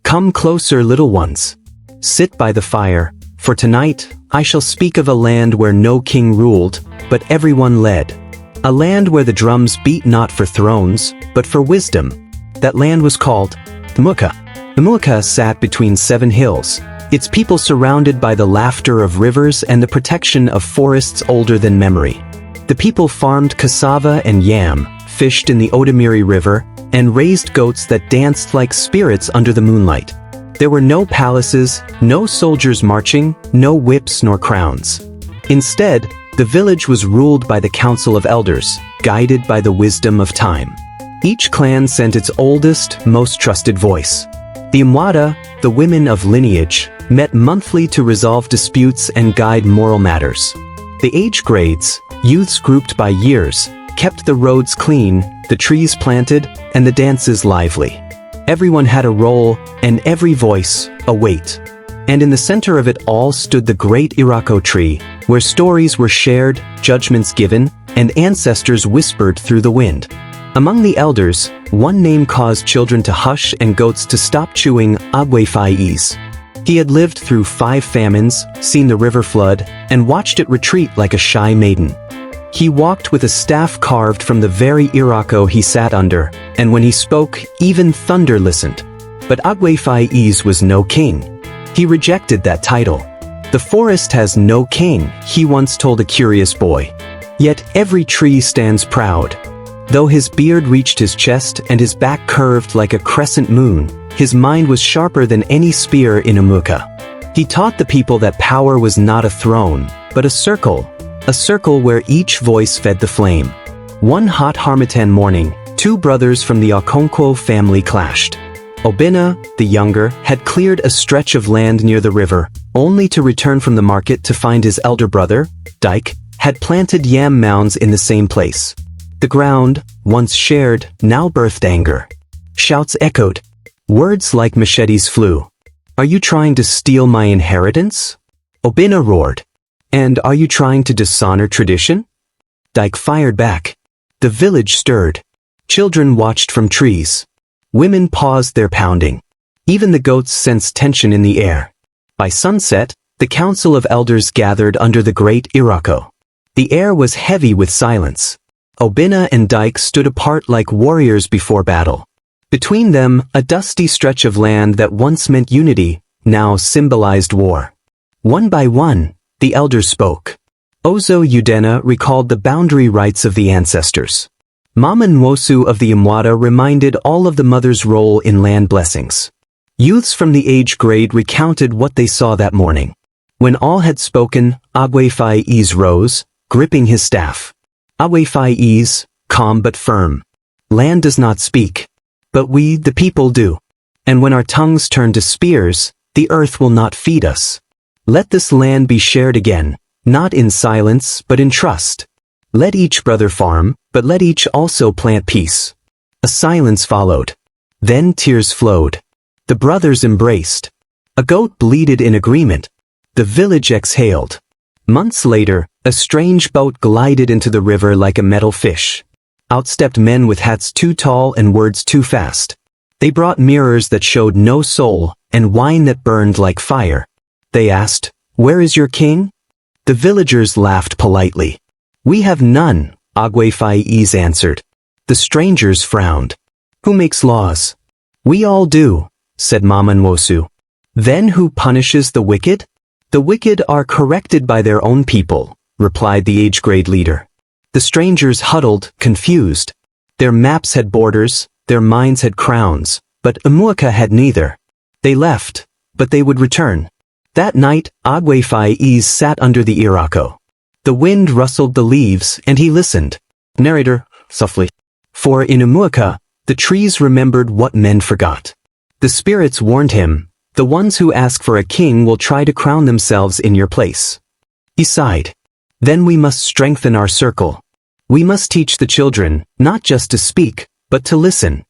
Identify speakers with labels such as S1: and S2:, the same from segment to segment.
S1: Come closer, little ones. Sit by the fire, for tonight I shall speak of a land where no king ruled, but everyone led. A land where the drums beat not for thrones, but for wisdom. That land was called Umuaka. Umuaka sat between 7 hills, its people surrounded by the laughter of rivers and the protection of forests older than memory. The people farmed cassava and yam, fished in the Odomiri River, and raised goats that danced like spirits under the moonlight. There were no palaces, no soldiers marching, no whips nor crowns. Instead, the village was ruled by the council of elders, guided by the wisdom of time. Each clan sent its oldest, most trusted voice. The Umuada, the women of lineage, met monthly to resolve disputes and guide moral matters. The age grades, youths grouped by years, kept the roads clean, the trees planted, and the dances lively. Everyone had a role, and every voice, a weight. And in the center of it all stood the great Irako tree, where stories were shared, judgments given, and ancestors whispered through the wind. Among the elders, one name caused children to hush and goats to stop chewing: Agwefai's. He had lived through 5 famines, seen the river flood, and watched it retreat like a shy maiden. He walked with a staff carved from the very Irako he sat under, and when he spoke, even thunder listened. But Agwefai's was no king. He rejected that title. The forest has no king, he once told a curious boy. Yet every tree stands proud. Though his beard reached his chest and his back curved like a crescent moon, his mind was sharper than any spear in Umuaka. He taught the people that power was not a throne, but a circle where each voice fed the flame. One hot harmattan morning, 2 brothers from the Okonkwo family clashed. Obinna, the younger, had cleared a stretch of land near the river, only to return from the market to find his elder brother, Dyke, had planted yam mounds in the same place. The ground, once shared, now birthed anger. Shouts echoed. Words like machetes flew. "Are you trying to steal my inheritance?" Obinna roared. "And are you trying to dishonor tradition?" Dyke fired back. The village stirred. Children watched from trees. Women paused their pounding. Even the goats sensed tension in the air. By sunset, the council of elders gathered under the great Irako. The air was heavy with silence. Obinna and Dyke stood apart like warriors before battle. Between them, a dusty stretch of land that once meant unity, now symbolized war. One by one, the elders spoke. Ozo Udena recalled the boundary rights of the ancestors. Mama Nwosu of the Umuada reminded all of the mother's role in land blessings. Youths from the age grade recounted what they saw that morning. When all had spoken, Agwefai's rose, gripping his staff. Agwefai's, calm but firm. Land does not speak. But we, the people, do. And when our tongues turn to spears, the earth will not feed us. Let this land be shared again, not in silence but in trust. Let each brother farm, but let each also plant peace. A silence followed. Then tears flowed. The brothers embraced. A goat bleated in agreement. The village exhaled. Months later, a strange boat glided into the river like a metal fish. Out stepped men with hats too tall and words too fast. They brought mirrors that showed no soul, and wine that burned like fire. They asked, "Where is your king?" The villagers laughed politely. "We have none," Agwefai's answered. The strangers frowned. "Who makes laws?" "We all do," said Mama Nwosu. "Then who punishes the wicked?" "The wicked are corrected by their own people," replied the age grade leader. The strangers huddled, confused. Their maps had borders, their minds had crowns, but Umuaka had neither. They left, but they would return. That night, Agwefai's sat under the Irako. The wind rustled the leaves, and he listened. Narrator, softly. For in Umuaka, the trees remembered what men forgot. The spirits warned him, "The ones who ask for a king will try to crown themselves in your place." He sighed. "Then we must strengthen our circle. We must teach the children, not just to speak, but to listen."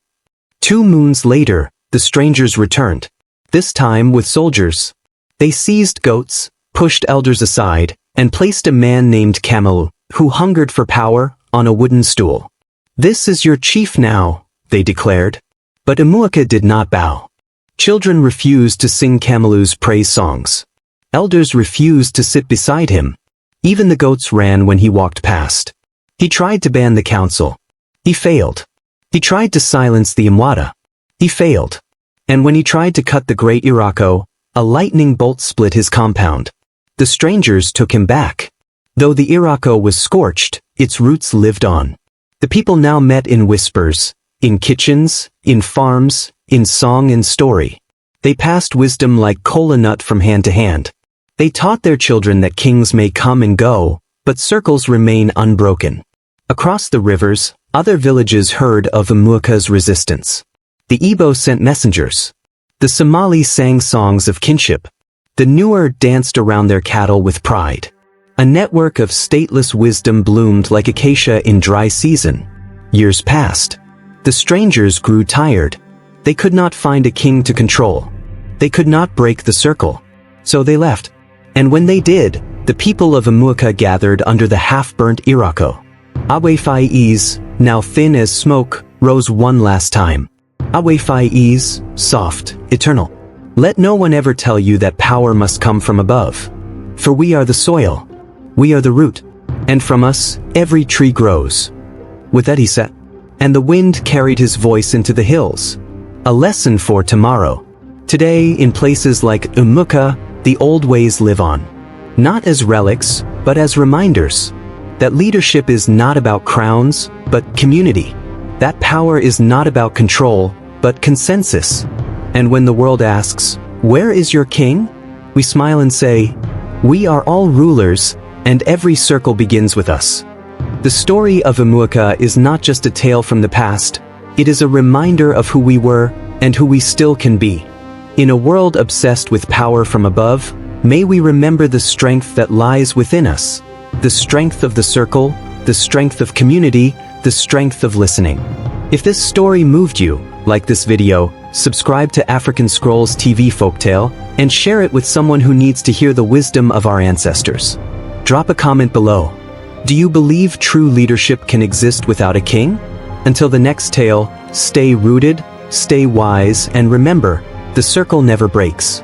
S1: 2 moons later, the strangers returned. This time with soldiers. They seized goats, pushed elders aside, and placed a man named Kamalu, who hungered for power, on a wooden stool. "This is your chief now," they declared. But Umuaka did not bow. Children refused to sing Camelu's praise songs. Elders refused to sit beside him. Even the goats ran when he walked past. He tried to ban the council. He failed. He tried to silence the Umuaka. He failed. And when he tried to cut the great Umuaka, a lightning bolt split his compound. The strangers took him back. Though the Umuaka was scorched, its roots lived on. The people now met in whispers, in kitchens, in farms, in song and story. They passed wisdom like cola nut from hand to hand. They taught their children that kings may come and go, but circles remain unbroken. Across the rivers, other villages heard of Umuaka's resistance. The Igbo sent messengers. The Somali sang songs of kinship. The Nuer danced around their cattle with pride. A network of stateless wisdom bloomed like acacia in dry season. Years passed. The strangers grew tired. They could not find a king to control. They could not break the circle. So they left. And when they did, the people of Umuaka gathered under the half-burnt Umuaka. Awefai's, now thin as smoke, rose one last time. Awefai's, soft, eternal. Let no one ever tell you that power must come from above. For we are the soil. We are the root. And from us, every tree grows. With that he said. And the wind carried his voice into the hills. A lesson for tomorrow. Today, in places like Umuaka, the old ways live on. Not as relics, but as reminders. That leadership is not about crowns, but community. That power is not about control, but consensus. And when the world asks, "Where is your king?" we smile and say, "We are all rulers, and every circle begins with us." The story of Umuaka is not just a tale from the past, it is a reminder of who we were and who we still can be. In a world obsessed with power from above, may we remember the strength that lies within us. The strength of the circle, the strength of community, the strength of listening. If this story moved you, like this video, subscribe to African Scrolls TV Folktale, and share it with someone who needs to hear the wisdom of our ancestors. Drop a comment below. Do you believe true leadership can exist without a king? Until the next tale, stay rooted, stay wise, and remember, the circle never breaks.